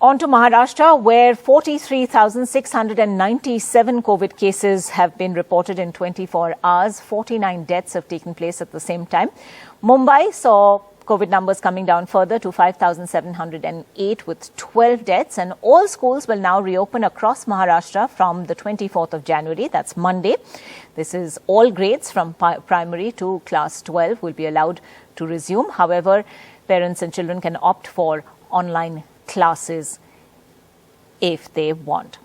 On to Maharashtra, where 43,697 COVID cases have been reported in 24 hours. 49 deaths have taken place at the same time. Mumbai saw COVID numbers coming down further to 5,708 with 12 deaths. And all schools will now reopen across Maharashtra from the 24th of January. That's Monday. This is all grades from primary to class 12 will be allowed to resume. However, parents and children can opt for online classes if they want.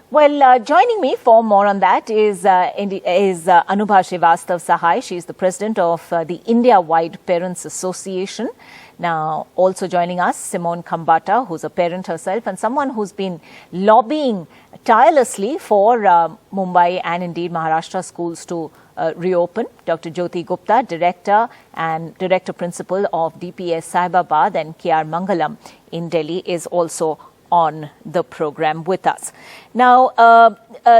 Well, joining me for more on that is Anubha Srivastav Sahai. She is the president of the India-wide Parents Association. Now, also joining us, Simone Khambata, who's a parent herself and someone who's been lobbying tirelessly for Mumbai and indeed Maharashtra schools to reopen. Dr. Jyoti Gupta, Director and Director Principal of DPS Saibabad and KR Mangalam in Delhi is also on the program with us. Now,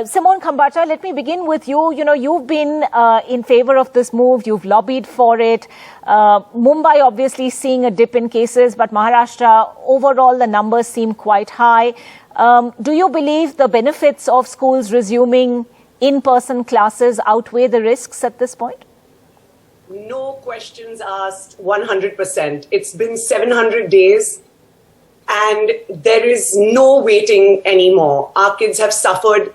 Simone Khambata, let me begin with you. You know, you've been in favor of this move. You've lobbied for it. Mumbai obviously seeing a dip in cases, but Maharashtra, overall, the numbers seem quite high. Do you believe the benefits of schools resuming in-person classes outweigh the risks at this point? No questions asked, 100%. It's been 700 days. And there is no waiting anymore. Our kids have suffered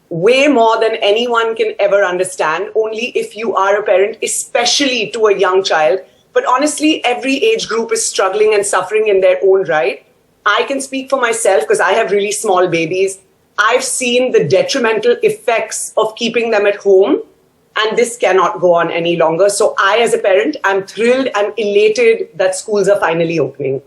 way more than anyone can ever understand, only if you are a parent, especially to a young child. But honestly, every age group is struggling and suffering in their own right. I can speak for myself because I have really small babies. I've seen the detrimental effects of keeping them at home, and this cannot go on any longer. So I, as a parent, I'm thrilled and elated that schools are finally opening.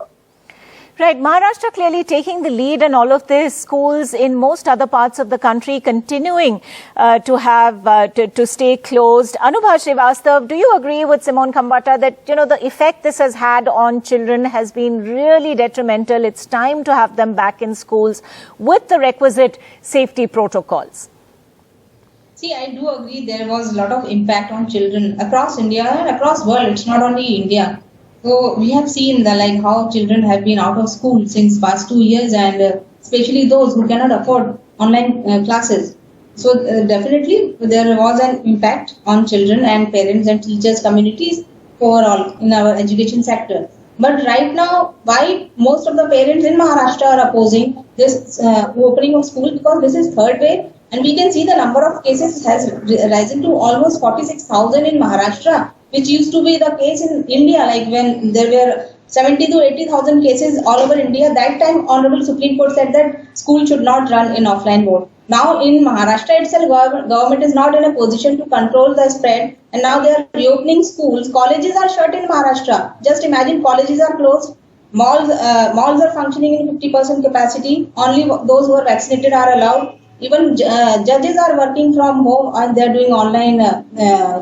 Right. Maharashtra clearly taking the lead in all of this. Schools in most other parts of the country continuing to stay closed. Anubha Srivastav, do you agree with Simone Khambata that, you know, the effect this has had on children has been really detrimental? It's time to have them back in schools with the requisite safety protocols. See, I do agree there was a lot of impact on children across India and across the world. It's not only India. So we have seen how children have been out of school since past 2 years, and especially those who cannot afford online classes. So definitely there was an impact on children and parents and teachers communities overall in our education sector. But right now, why most of the parents in Maharashtra are opposing this opening of school? Because this is third wave, and we can see the number of cases has risen to almost 46,000 in Maharashtra, which used to be the case in India, like when there were 70 to 80,000 cases all over India. That time, Honorable Supreme Court said that school should not run in offline mode. Now, in Maharashtra itself, government is not in a position to control the spread, and now they are reopening schools. Colleges are shut in Maharashtra. Just imagine, colleges are closed. Malls are functioning in 50% capacity. Only those who are vaccinated are allowed. Even judges are working from home and they are doing online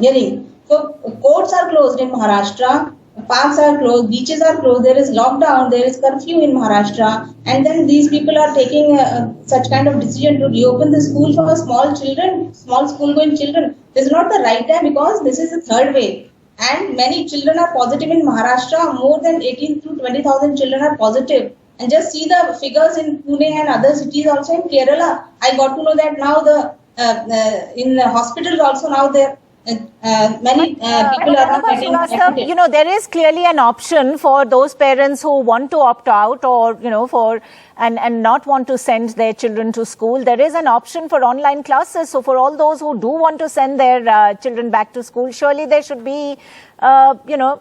hearing. So courts are closed in Maharashtra, parks are closed, beaches are closed, there is lockdown, there is curfew in Maharashtra, and then these people are taking such kind of decision to reopen the school for small children, small school going children. This is not the right time because this is the third wave, and many children are positive in Maharashtra. More than 18 to 20,000 children are positive. And just see the figures in Pune and other cities, also in Kerala. I got to know that now in the hospitals also now there. Many people are not getting affected. You know, there is clearly an option for those parents who want to opt out or, you know, and not want to send their children to school. There is an option for online classes. So for all those who do want to send their children back to school, surely there should be, you know,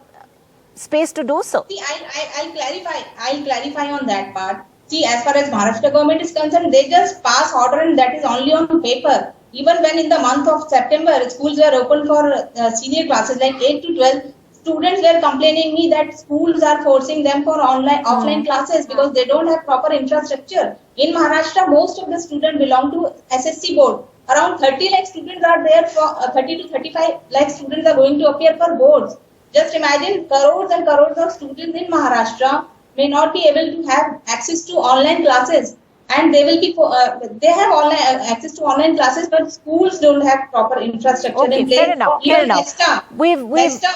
space to do so. See, I'll clarify on that part. See, as far as Maharashtra government is concerned, they just pass order and that is only on paper. Even when in the month of September, schools were open for senior classes like 8 to 12, students were complaining me that schools are forcing them for offline classes because they don't have proper infrastructure. In Maharashtra, most of the students belong to SSC board. Around 30 lakh students are there, for 30 to 35 lakh students are going to appear for boards. Just imagine crores and crores of students in Maharashtra may not be able to have access to online classes. And they will be, they have access to online classes, but schools don't have proper infrastructure in place. Fair enough. MESTA,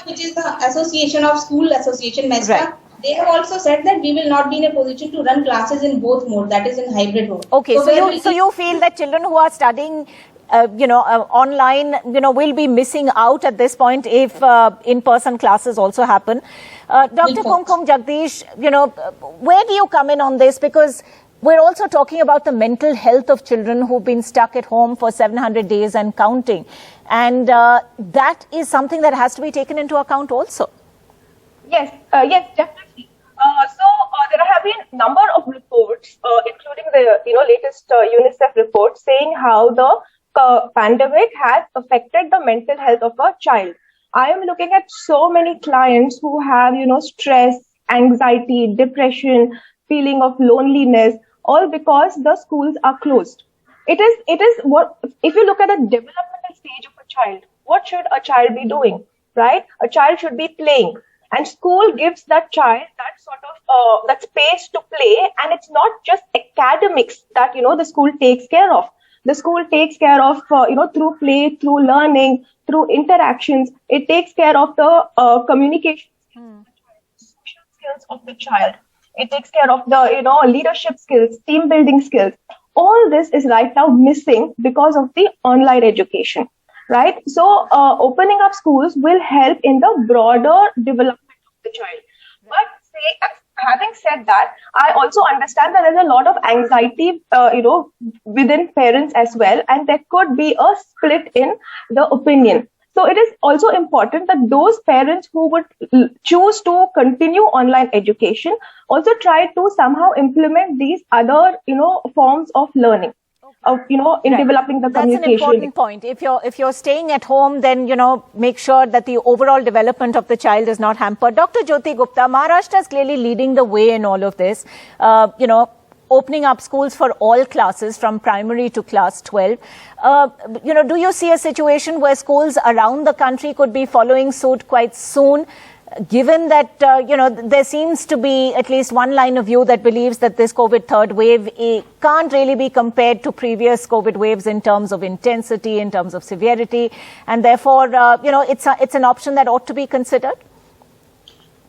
which is the Association of School Association, MESTA, they have also said that we will not be in a position to run classes in both mode, that is in hybrid mode. Okay, so you feel that children who are studying online, will be missing out at this point if in-person classes also happen. Dr. Kumkum Jagdish, where do you come in on this? Because we're also talking about the mental health of children who've been stuck at home for 700 days and counting. And that is something that has to be taken into account also. Yes, definitely. There have been a number of reports, including the latest UNICEF report, saying how the pandemic has affected the mental health of a child. I am looking at so many clients who have, stress, anxiety, depression, feeling of loneliness, all because the schools are closed. It is what, if you look at the developmental stage of a child, what should a child be doing, right? A child should be playing. And school gives that child that sort of, that space to play. And it's not just academics that, the school takes care of. The school takes care of, through play, through learning, through interactions. It takes care of the communication skills, social skills of the child. It takes care of the, leadership skills, team building skills. All this is right now missing because of the online education, right? So opening up schools will help in the broader development of the child. But having said that, I also understand that there's a lot of anxiety, within parents as well, and there could be a split in the opinion. So it is also important that those parents who would choose to continue online education also try to somehow implement these other, forms of learning. In developing the communication. That's an important point. If you're staying at home, then, make sure that the overall development of the child is not hampered. Dr. Jyoti Gupta, Maharashtra is clearly leading the way in all of this. Opening up schools for all classes from primary to class 12. Do you see a situation where schools around the country could be following suit quite soon? Given that, there seems to be at least one line of view that believes that this COVID third wave can't really be compared to previous COVID waves in terms of intensity, in terms of severity, and therefore, it's an option that ought to be considered?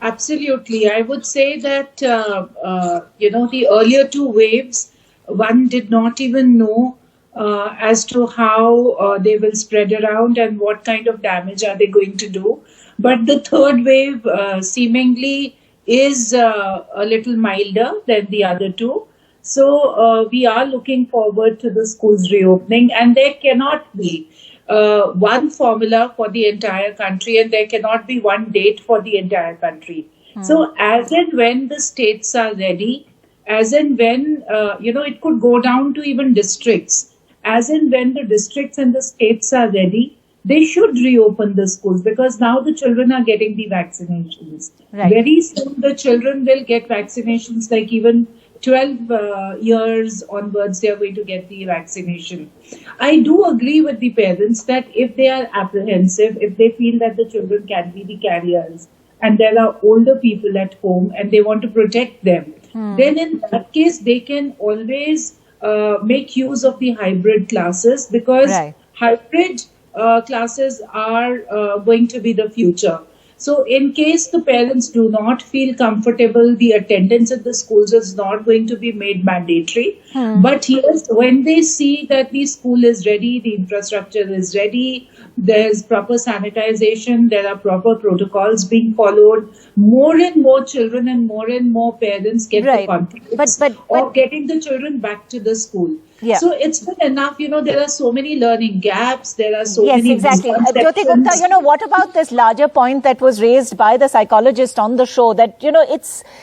Absolutely. I would say that, the earlier two waves, one did not even know as to how they will spread around and what kind of damage are they going to do. But the third wave seemingly is a little milder than the other two. So we are looking forward to the schools reopening, and there cannot be one formula for the entire country, and there cannot be one date for the entire country. So as and when the states are ready, as and when, it could go down to even districts, as and when the districts and the states are ready, they should reopen the schools, because now the children are getting the vaccinations. Right. Very soon the children will get vaccinations, like even 12 years onwards, they are going to get the vaccination. I do agree with the parents that if they are apprehensive, if they feel that the children can be the carriers, and there are older people at home and they want to protect them, then in that case, they can always make use of the hybrid classes, because hybrid classes are going to be the future. So in case the parents do not feel comfortable, the attendance at the schools is not going to be made mandatory. But yes, when they see that the school is ready, the infrastructure is ready, there's proper sanitization, there are proper protocols being followed, more and more children and more parents get the confidence of getting the children back to the school. Yeah. So it's not enough, there are so many learning gaps, there are so many misconceptions. Yes, exactly. Jyoti Gupta, what about this larger point that was raised by the psychologist on the show, that,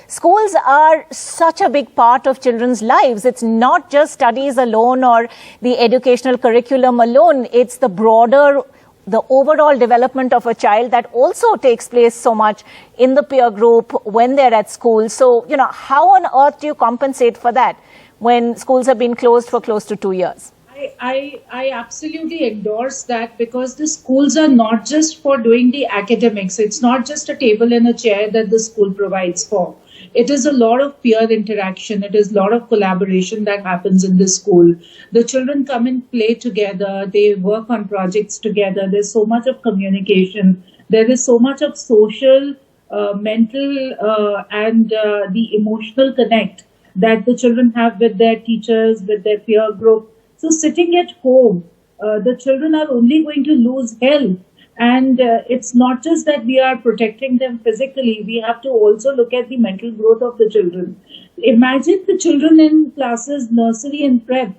schools are such a big part of children's lives. It's not just studies alone or the educational curriculum alone. It's the broader, the overall development of a child that also takes place so much in the peer group when they're at school. So, how on earth do you compensate for that when schools have been closed for close to 2 years? I absolutely endorse that, because the schools are not just for doing the academics. It's not just a table and a chair that the school provides for. It is a lot of peer interaction. It is a lot of collaboration that happens in the school. The children come and play together. They work on projects together. There's so much of communication. There is so much of social mental and the emotional connect that the children have with their teachers, with their peer group. So sitting at home, the children are only going to lose health. And it's not just that we are protecting them physically, we have to also look at the mental growth of the children. Imagine the children in classes, nursery and prep,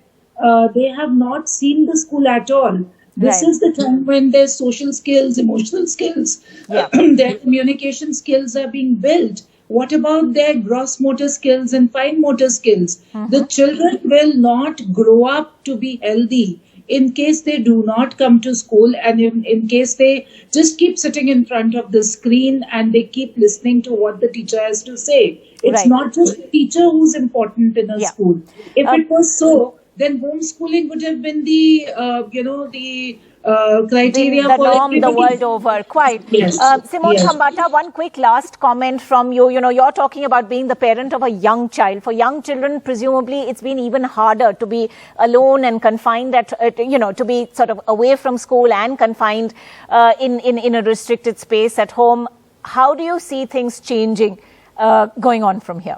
they have not seen the school at all. This is the time when their social skills, emotional skills, their communication skills are being built. What about their gross motor skills and fine motor skills? The children will not grow up to be healthy in case they do not come to school, and in case they just keep sitting in front of the screen and they keep listening to what the teacher has to say. It's not just the teacher who's important in a school. If it was so, then homeschooling would have been the criteria the for norm everybody. the world over. Quite. Yes. Simone Khambata, one quick last comment from you. You're talking about being the parent of a young child. For young children, presumably, it's been even harder to be alone and confined, to be sort of away from school and confined in a restricted space at home. How do you see things changing going on from here?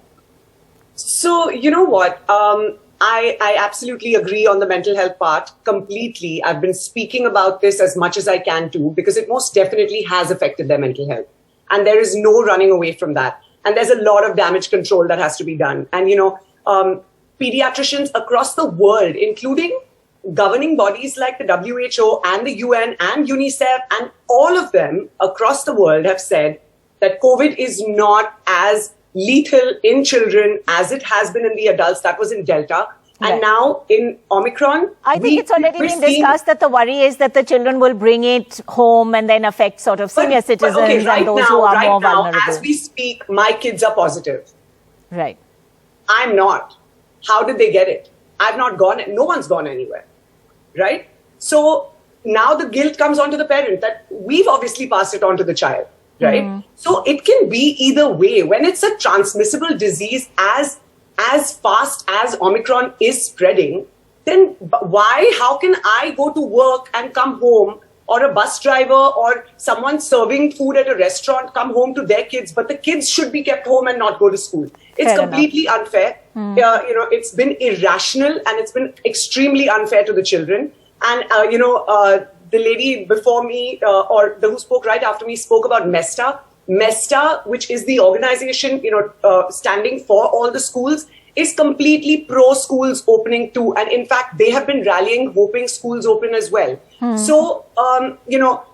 So, you know what? I absolutely agree on the mental health part completely. I've been speaking about this as much as I can too, because it most definitely has affected their mental health. And there is no running away from that. And there's a lot of damage control that has to be done. And, pediatricians across the world, including governing bodies like the WHO and the UN and UNICEF, and all of them across the world have said that COVID is not as lethal in children as it has been in the adults. That was in Delta. And now in Omicron, I think it's already been discussed that the worry is that the children will bring it home and then affect sort of senior citizens and those who are more vulnerable. As we speak, my kids are positive. Right. I'm not. How did they get it? I've not gone. No one's gone anywhere. Right? So now the guilt comes onto the parent that we've obviously passed it on to the child. Right? So it can be either way. When it's a transmissible disease as fast as Omicron is spreading, then how can I go to work and come home, or a bus driver or someone serving food at a restaurant come home to their kids, but the kids should be kept home and not go to school? It's completely unfair. It's been irrational and it's been extremely unfair to the children. And, the lady before me, who spoke right after me, spoke about MESTA, which is the organization, standing for all the schools, is completely pro schools opening too. And in fact, they have been rallying, hoping schools open as well. So,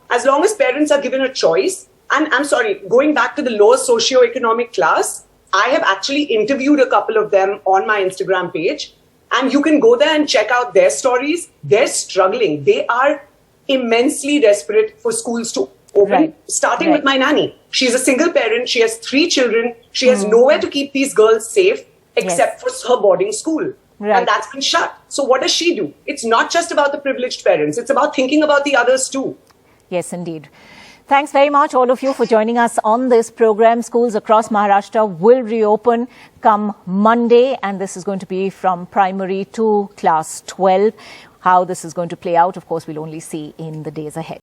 as long as parents are given a choice, and I'm sorry, going back to the lower socioeconomic class, I have actually interviewed a couple of them on my Instagram page, and you can go there and check out their stories. They're struggling. They are immensely desperate for schools to open, starting with my nanny. She's a single parent. She has 3 children. She has nowhere to keep these girls safe except for her boarding school. And that's been shut. So what does she do? It's not just about the privileged parents. It's about thinking about the others too. Yes, indeed. Thanks very much, all of you, for joining us on this program. Schools across Maharashtra will reopen come Monday, and this is going to be from primary to class 12. How this is going to play out, of course, we'll only see in the days ahead.